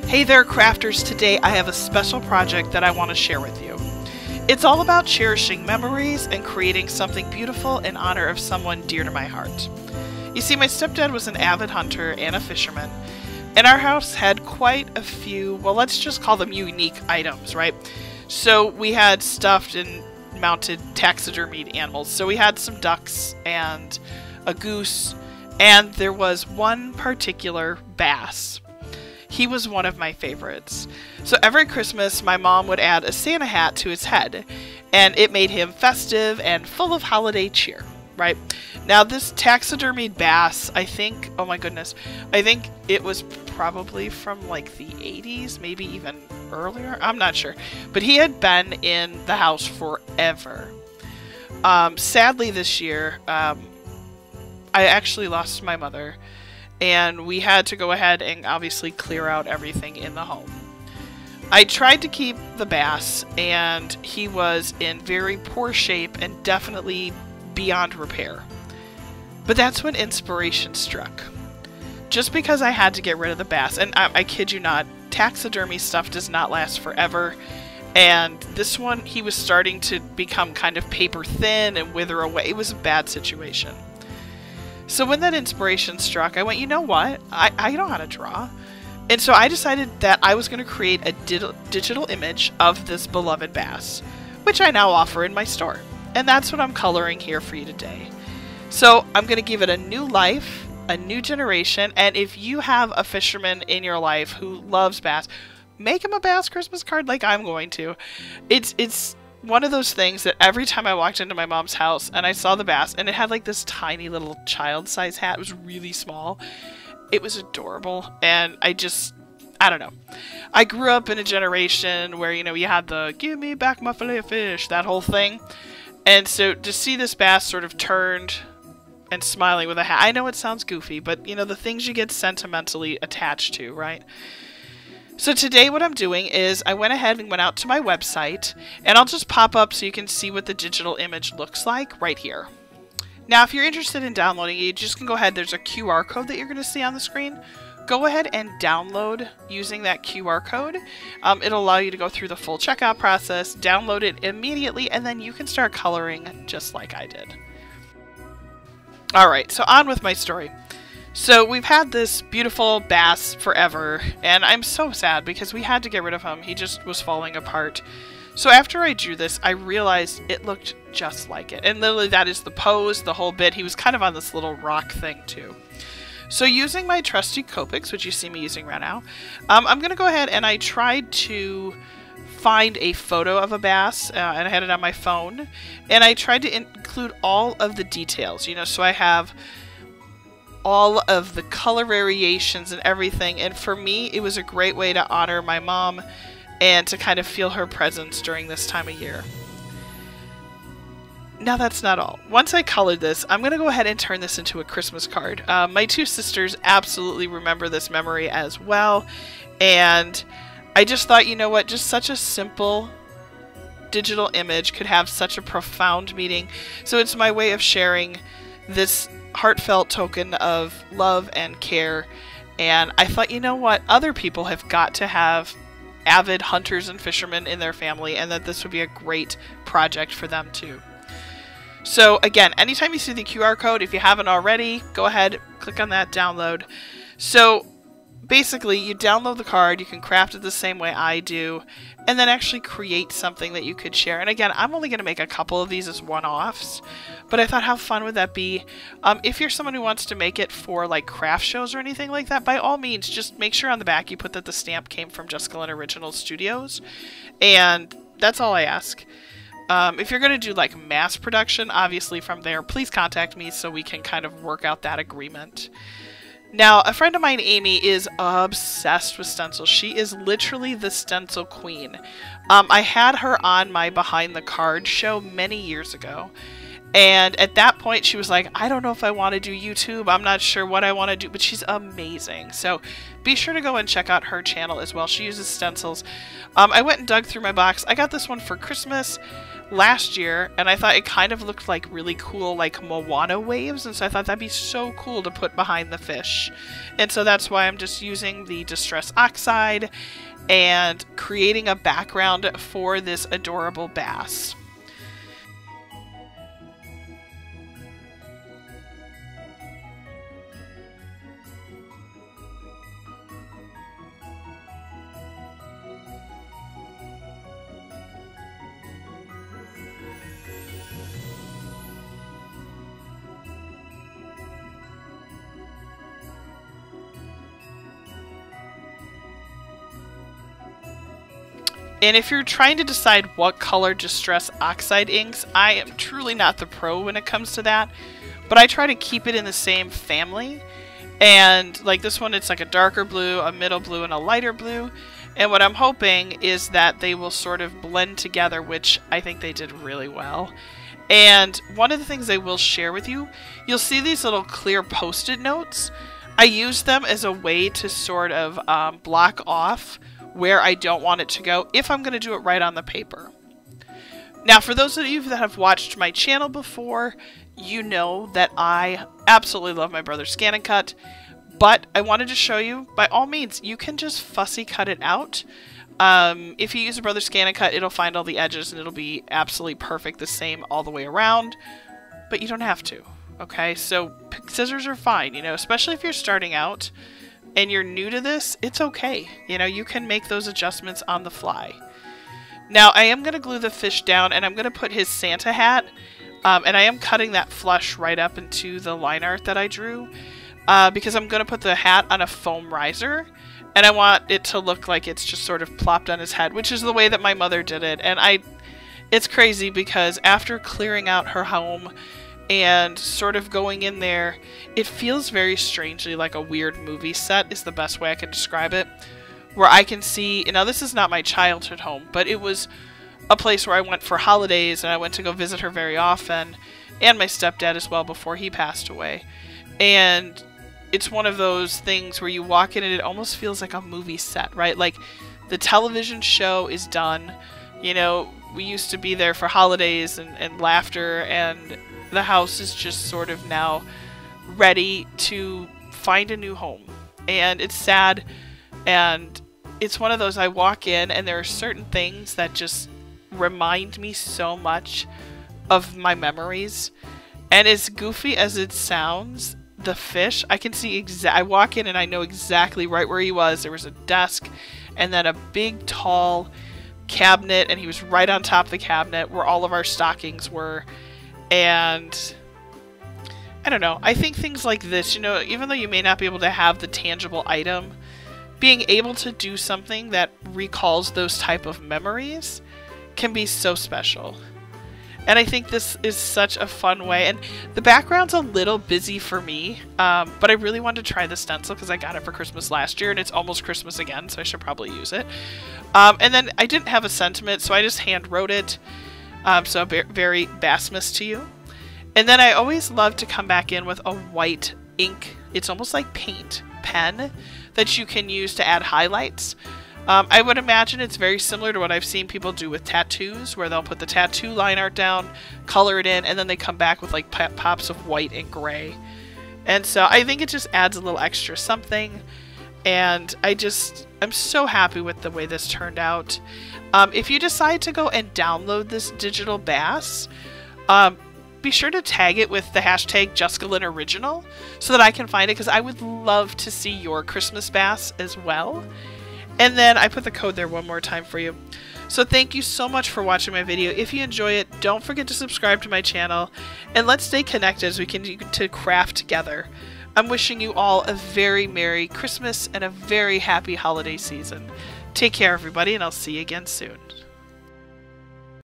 Hey there, crafters. Today I have a special project that I want to share with you. It's all about cherishing memories and creating something beautiful in honor of someone dear to my heart. You see, my stepdad was an avid hunter and a fisherman, and our house had quite a few, well, let's just call them unique items, right? So we had stuffed and mounted taxidermied animals. So we had some ducks and a goose, and there was one particular bass. He was one of my favorites. So every Christmas, my mom would add a Santa hat to his head, and it made him festive and full of holiday cheer, right? Now, this taxidermied bass, I think, oh my goodness, I think it was probably from like the 80s, maybe even earlier. I'm not sure. But he had been in the house forever. Sadly, this year, I actually lost my mother. And we had to go ahead and obviously clear out everything in the home. I tried to keep the bass, and he was in very poor shape and definitely beyond repair. But that's when inspiration struck. Just because I had to get rid of the bass, and I kid you not, taxidermy stuff does not last forever. And this one, he was starting to become kind of paper thin and wither away. It was a bad situation. So when that inspiration struck, I went, you know what? I know how to draw. And so I decided that I was going to create a digital image of this beloved bass, which I now offer in my store. And that's what I'm coloring here for you today. So I'm going to give it a new life, a new generation. And if you have a fisherman in your life who loves bass, make him a bass Christmas card like I'm going to. It's one of those things that every time I walked into my mom's house and I saw the bass, and it had like this tiny little child-size hat. It was really small. It was adorable. And I don't know. I grew up in a generation where, you had the give me back my fillet of fish, that whole thing. And so to see this bass sort of turned and smiling with a hat, I know it sounds goofy, but the things you get sentimentally attached to, right? So today what I'm doing is I went ahead and went out to my website, and I'll just pop up so you can see what the digital image looks like right here. Now, if you're interested in downloading it, you just can go ahead. There's a QR code that you're going to see on the screen. Go ahead and download using that QR code. It'll allow you to go through the full checkout process, download it immediately, and then you can start coloring just like I did. All right, so on with my story. So we've had this beautiful bass forever, and I'm so sad because we had to get rid of him. He just was falling apart. So after I drew this, I realized it looked just like it. And literally that is the pose, the whole bit. He was kind of on this little rock thing too. So using my trusty Copics, which you see me using right now, I'm going to go ahead and I tried to find a photo of a bass, and I had it on my phone. And I tried to include all of the details, so I have all of the color variations and everything. And for me, it was a great way to honor my mom and to kind of feel her presence during this time of year. Now that's not all. Once I colored this, I'm going to go ahead and turn this into a Christmas card. My two sisters absolutely remember this memory as well. And I just thought, you know what, just such a simple digital image could have such a profound meaning. So it's my way of sharing this heartfelt token of love and care. And I thought, you know what, other people have got to have avid hunters and fishermen in their family, and that this would be a great project for them too. So again, anytime you see the QR code, if you haven't already, go ahead, click on that, download. So basically, you download the card, you can craft it the same way I do, and then actually create something that you could share. And again, I'm only going to make a couple of these as one-offs, but I thought, how fun would that be? If you're someone who wants to make it for like craft shows or anything like that, by all means, just make sure on the back you put that the stamp came from Jessica Lynn Original Studios, and that's all I ask. If you're going to do like mass production, obviously from there, please contact me so we can kind of work out that agreement. Now, a friend of mine, Amy, is obsessed with stencils. She is literally the stencil queen. I had her on my Behind the Card show many years ago. And at that point, she was like, I don't know if I want to do YouTube. I'm not sure what I want to do, but she's amazing. So be sure to go and check out her channel as well. She uses stencils. I went and dug through my box. I got this one for Christmas. last year, and I thought it kind of looked like really cool, like Moana waves, and so I thought that'd be so cool to put behind the fish. And so that's why I'm just using the Distress Oxide and creating a background for this adorable bass. And if you're trying to decide what color Distress Oxide inks, I am truly not the pro when it comes to that, but I try to keep it in the same family. And like this one, it's like a darker blue, a middle blue, and a lighter blue. And what I'm hoping is that they will sort of blend together, which I think they did really well. And one of the things I will share with you, you'll see these little clear post-it notes. I use them as a way to sort of block off where I don't want it to go if I'm going to do it right on the paper. Now, for those of you that have watched my channel before, you know that I absolutely love my brother's Scan and Cut, but I wanted to show you, by all means, you can just fussy cut it out. If you use a brother's Scan and Cut, it'll find all the edges and it'll be absolutely perfect the same all the way around, but you don't have to, okay? So scissors are fine, you know, especially if you're starting out and you're new to this, it's okay. You know, you can make those adjustments on the fly. Now, I am going to glue the fish down, and I'm going to put his Santa hat, and I am cutting that flush right up into the line art that I drew, because I'm going to put the hat on a foam riser, and I want it to look like it's just sort of plopped on his head, which is the way that my mother did it. And it's crazy because after clearing out her home and sort of going in there, it feels very strangely like a weird movie set is the best way I can describe it, where I can see, now this is not my childhood home, but it was a place where I went for holidays and I went to go visit her very often, and my stepdad as well before he passed away. And it's one of those things where you walk in and it almost feels like a movie set, right? Like the television show is done, you know, we used to be there for holidays and laughter, and the house is just sort of now ready to find a new home. And it's sad, and it's one of those, I walk in and there are certain things that just remind me so much of my memories. And as goofy as it sounds, the fish, I can see I walk in and I know exactly right where he was. There was a desk and then a big tall cabinet, and he was right on top of the cabinet where all of our stockings were. And I don't know, I think things like this, you know, even though you may not be able to have the tangible item, being able to do something that recalls those type of memories can be so special. And I think this is such a fun way. And the background's a little busy for me, but I really wanted to try the stencil because I got it for Christmas last year, and it's almost Christmas again, so I should probably use it. And then I didn't have a sentiment, so I just hand wrote it. So very Bassmas to you. And then I always love to come back in with a white ink, it's almost like paint pen, that you can use to add highlights. I would imagine it's very similar to what I've seen people do with tattoos, where they'll put the tattoo line art down, color it in, and then they come back with like pops of white and gray. And so I think it just adds a little extra something. And I'm so happy with the way this turned out. If you decide to go and download this digital bass, be sure to tag it with the hashtag JessicaLynnOriginal so that I can find it, because I would love to see your Christmas bass as well. And then I put the code there one more time for you. So thank you so much for watching my video. If you enjoy it, don't forget to subscribe to my channel, and let's stay connected as we continue to craft together. I'm wishing you all a very Merry Christmas and a very happy holiday season. Take care, everybody, and I'll see you again soon.